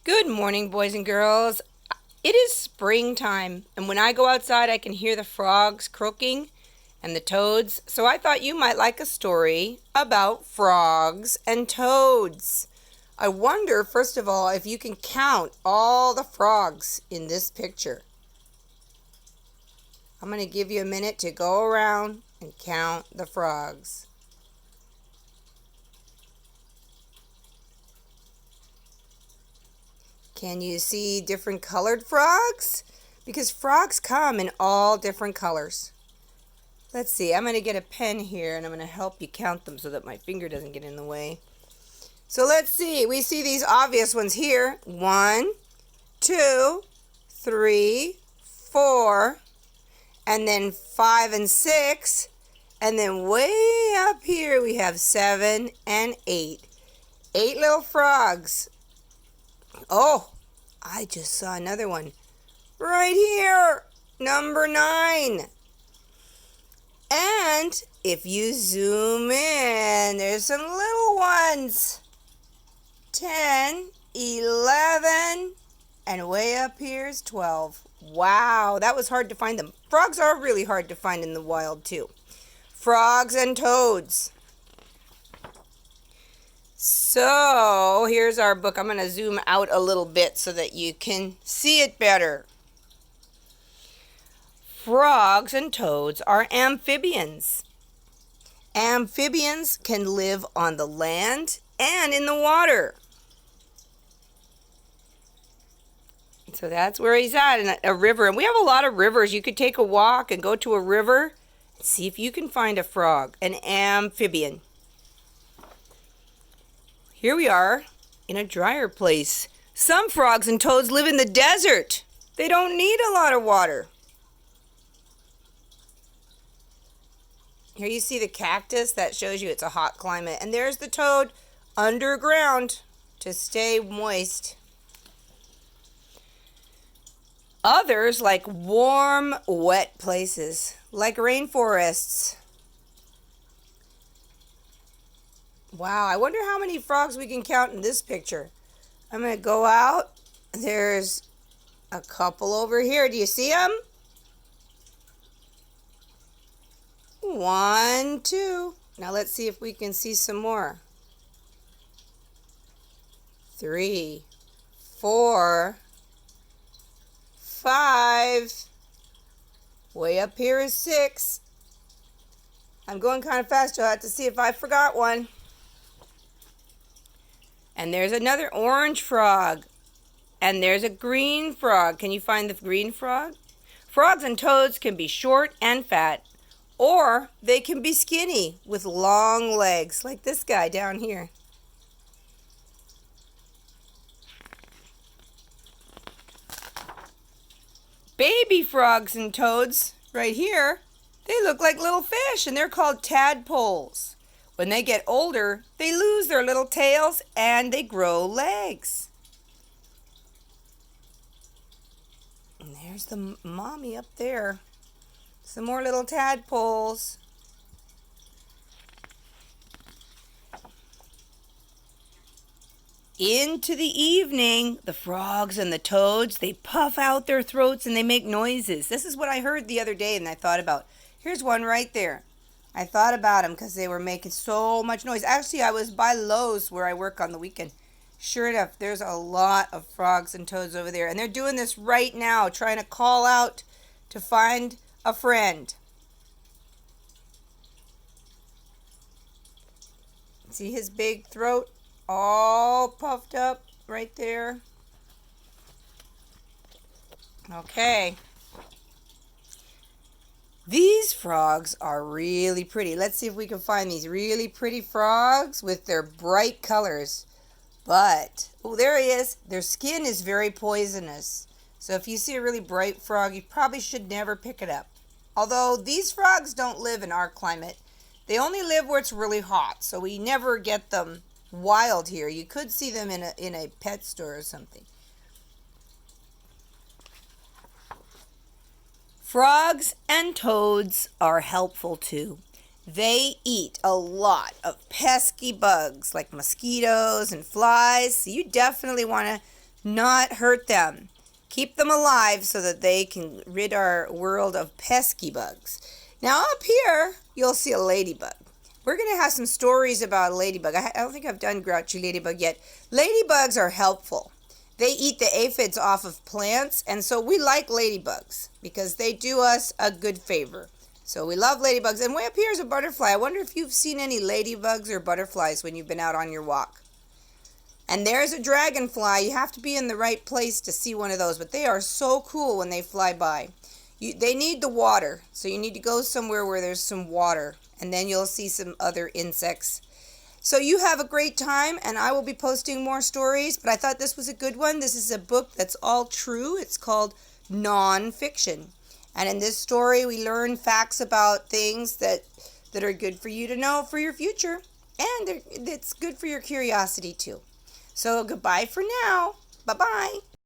Good morning, boys and girls. It is springtime, and when I go outside, I can hear the frogs croaking and the toads. So I thought you might like a story about frogs and toads. I wonder, first of all, if you can count all the frogs in this picture. I'm going to give you a minute to go around and count the frogs. Can you see different colored frogs? Because frogs come in all different colors. Let's see, I'm going to get a pen here and I'm going to help you count them so that my finger doesn't get in the way. So let's see, we see these obvious ones here. 1, 2, 3, 4, and then 5 and 6. And then way up here we have 7 and 8. 8 little frogs. Oh, I just saw another one right here, number 9. And if you zoom in, there's some little ones. 10, 11, and way up here is 12. Wow, that was hard to find them. Frogs are really hard to find in the wild too. Frogs and toads. So here's our book. I'm going to zoom out a little bit so that you can see it better. Frogs and toads are amphibians. Amphibians can live on the land and in the water. So that's where he's at, in a river. And we have a lot of rivers. You could take a walk and go to a river and see if you can find a frog, an amphibian. Here we are in a drier place. Some frogs and toads live in the desert. They don't need a lot of water. Here you see the cactus. That shows you it's a hot climate. And there's the toad underground to stay moist. Others like warm, wet places, like rainforests. Wow, I wonder how many frogs we can count in this picture. I'm going to go out. There's a couple over here. Do you see them? 1, 2. Now let's see if we can see some more. 3, 4, 5. Way up here is 6. I'm going kind of fast. You'll have to see if I forgot one. And there's another orange frog. And there's a green frog. Can you find the green frog? Frogs and toads can be short and fat, or they can be skinny with long legs, like this guy down here. Baby frogs and toads, right here, they look like little fish, and they're called tadpoles. When they get older, they lose their little tails and they grow legs. And there's the mommy up there. Some more little tadpoles. Into the evening, the frogs and the toads, they puff out their throats and they make noises. This is what I heard the other day and I thought about. Here's one right there. I thought about them because they were making so much noise. Actually, I was by Lowe's where I work on the weekend. Sure enough, there's a lot of frogs and toads over there. And they're doing this right now, trying to call out to find a friend. See his big throat all puffed up right there? Okay. These frogs are really pretty. Let's see if we can find these really pretty frogs with their bright colors. But, oh, there he is. Their skin is very poisonous. So if you see a really bright frog, you probably should never pick it up. Although these frogs don't live in our climate. They only live where it's really hot. So we never get them wild here. You could see them in a pet store or something. Frogs and toads are helpful too. They eat a lot of pesky bugs like mosquitoes and flies. So you definitely want to not hurt them. Keep them alive so that they can rid our world of pesky bugs. Now up here, you'll see a ladybug. We're going to have some stories about a ladybug. I don't think I've done grouchy ladybug yet. Ladybugs are helpful. They eat the aphids off of plants, and so we like ladybugs because they do us a good favor. So we love ladybugs. And way up here is a butterfly. I wonder if you've seen any ladybugs or butterflies when you've been out on your walk. And there's a dragonfly. You have to be in the right place to see one of those, but they are so cool when they fly by. They need the water, so you need to go somewhere where there's some water, and then you'll see some other insects. So you have a great time, and I will be posting more stories, but I thought this was a good one. This is a book that's all true. It's called Nonfiction. And in this story, we learn facts about things that are good for you to know for your future, and it's good for your curiosity too. So goodbye for now. Bye-bye.